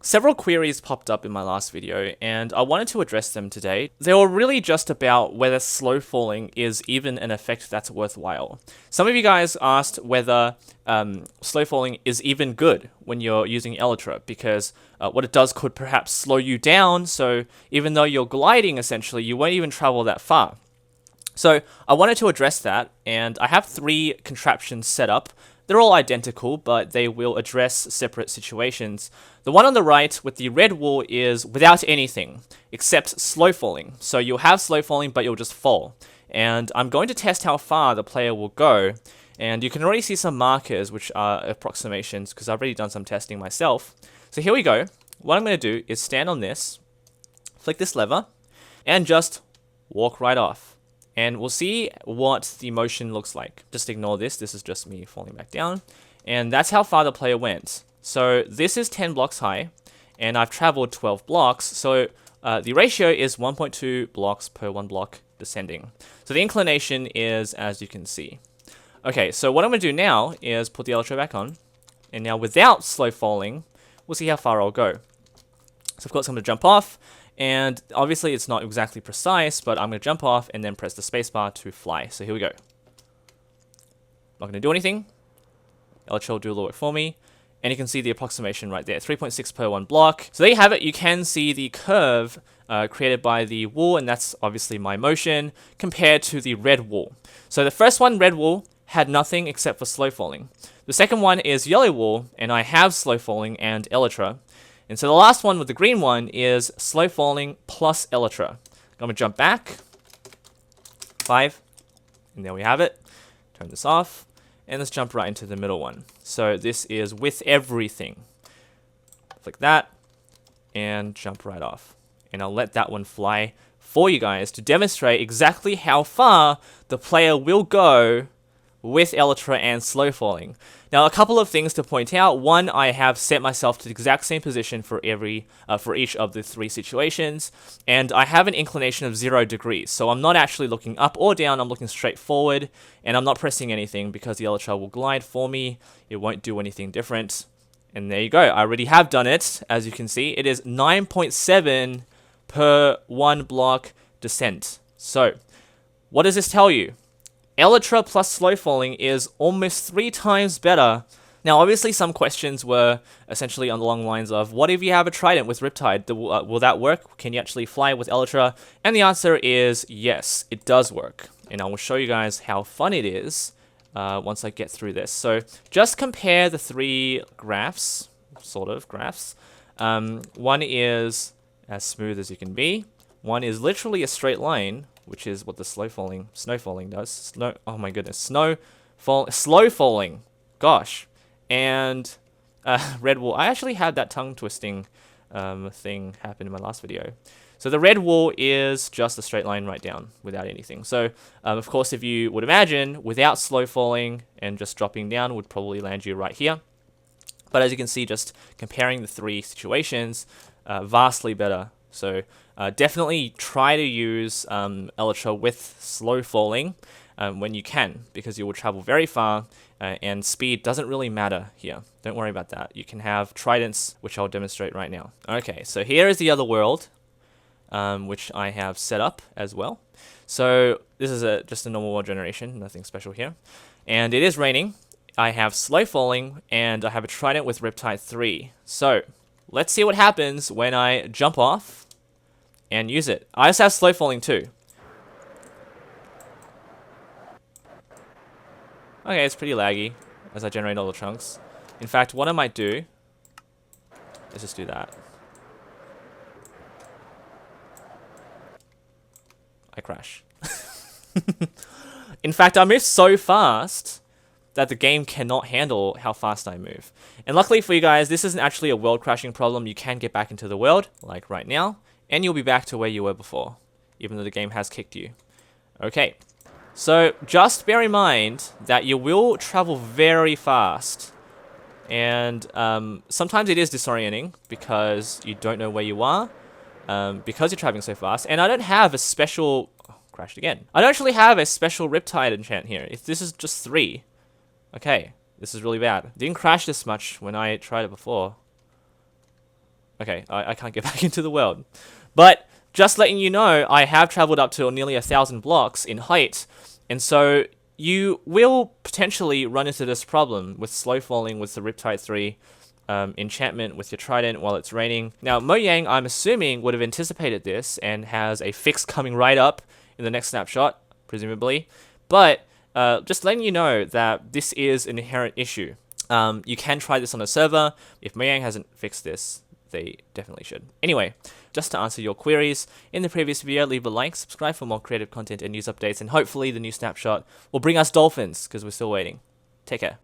Several queries popped up in my last video, and I wanted to address them today. They were really just about whether slow falling is even an effect that's worthwhile. Some of you guys asked whether slow falling is even good when you're using Elytra, because what it does could perhaps slow you down, so even though you're gliding, essentially, you won't even travel that far. So I wanted to address that, and I have 3 contraptions set up. They're all identical, but they will address separate situations. The one on the right with the red wall is without anything, except slow falling. So you'll have slow falling, but you'll just fall. And I'm going to test how far the player will go. And you can already see some markers, which are approximations, because I've already done some testing myself. So here we go. What I'm going to do is stand on this, flick this lever, and just walk right off. And we'll see what the motion looks like. Just ignore this. This is just me falling back down. And that's how far the player went. So this is 10 blocks high, and I've traveled 12 blocks. So the ratio is 1.2 blocks per 1 block descending. So the inclination is, as you can see. Okay, so what I'm going to do now is put the Elytra back on. And now without slow falling, we'll see how far I'll go. So of course I'm going to jump off. And obviously it's not exactly precise, but I'm going to jump off and then press the spacebar to fly. So here we go. Not going to do anything. Elytra will do a little work for me. And you can see the approximation right there, 3.6 per 1 block. So there you have it. You can see the curve created by the wall, and that's obviously my motion, compared to the red wall. So the first one, red wall, had nothing except for slow falling. The second one is yellow wall, and I have slow falling and Elytra. And so the last one with the green one is slow falling plus Elytra. I'm going to jump back. 5. And there we have it. Turn this off. And let's jump right into the middle one. So this is with everything. Click that. And jump right off. And I'll let that one fly for you guys to demonstrate exactly how far the player will go with Elytra and slow falling. Now, a couple of things to point out. One, I have set myself to the exact same position for each of the 3 situations, and I have an inclination of 0 degrees. So I'm not actually looking up or down, I'm looking straight forward, and I'm not pressing anything because the Elytra will glide for me. It won't do anything different. And there you go. I already have done it. As you can see, it is 9.7 per 1 block descent. So, what does this tell you? Elytra plus slow falling is almost 3 times better. Now, obviously, some questions were essentially along the lines of, what if you have a Trident with Riptide? Will that work? Can you actually fly with Elytra? And the answer is yes, it does work. And I will show you guys how fun it is once I get through this. So just compare the 3 graphs, sort of graphs. One is as smooth as you can be. One is literally a straight line, which is what the snow falling does. Oh my goodness, slow falling. Gosh. And red wall. I actually had that tongue twisting thing happen in my last video. So the red wall is just a straight line right down without anything. So of course, if you would imagine, without slow falling and just dropping down would probably land you right here. But as you can see, just comparing the 3 situations, vastly better. So definitely try to use Elytra with slow falling when you can, because you will travel very far, and speed doesn't really matter here. Don't worry about that. You can have Tridents, which I'll demonstrate right now. Okay, so here is the other world, which I have set up as well. So this is just a normal world generation, nothing special here. And it is raining. I have slow falling, and I have a Trident with Riptide 3. So let's see what happens when I jump off and use it. I also have slow falling too. Okay, it's pretty laggy as I generate all the chunks. In fact, what I might do is just do that. I crash. In fact, I move so fast that the game cannot handle how fast I move. And luckily for you guys, this isn't actually a world crashing problem. You can get back into the world, like right now, and you'll be back to where you were before, even though the game has kicked you. Okay, so just bear in mind that you will travel very fast, and sometimes it is disorienting because you don't know where you are, because you're traveling so fast. And I don't have a special... Oh, crashed again. I don't actually have a special Riptide enchant here. If this is just 3. Okay, this is really bad. Didn't crash this much when I tried it before. Okay, I can't get back into the world. But just letting you know, I have traveled up to nearly 1,000 blocks in height, and so you will potentially run into this problem with slow falling with the Riptide 3 enchantment with your Trident while it's raining. Now, Mojang, I'm assuming, would have anticipated this and has a fix coming right up in the next snapshot, presumably. But just letting you know that this is an inherent issue. You can try this on a server. If Mojang hasn't fixed this, they definitely should. Anyway, just to answer your queries, in the previous video, leave a like, subscribe for more creative content and news updates, and hopefully the new snapshot will bring us dolphins, because we're still waiting. Take care.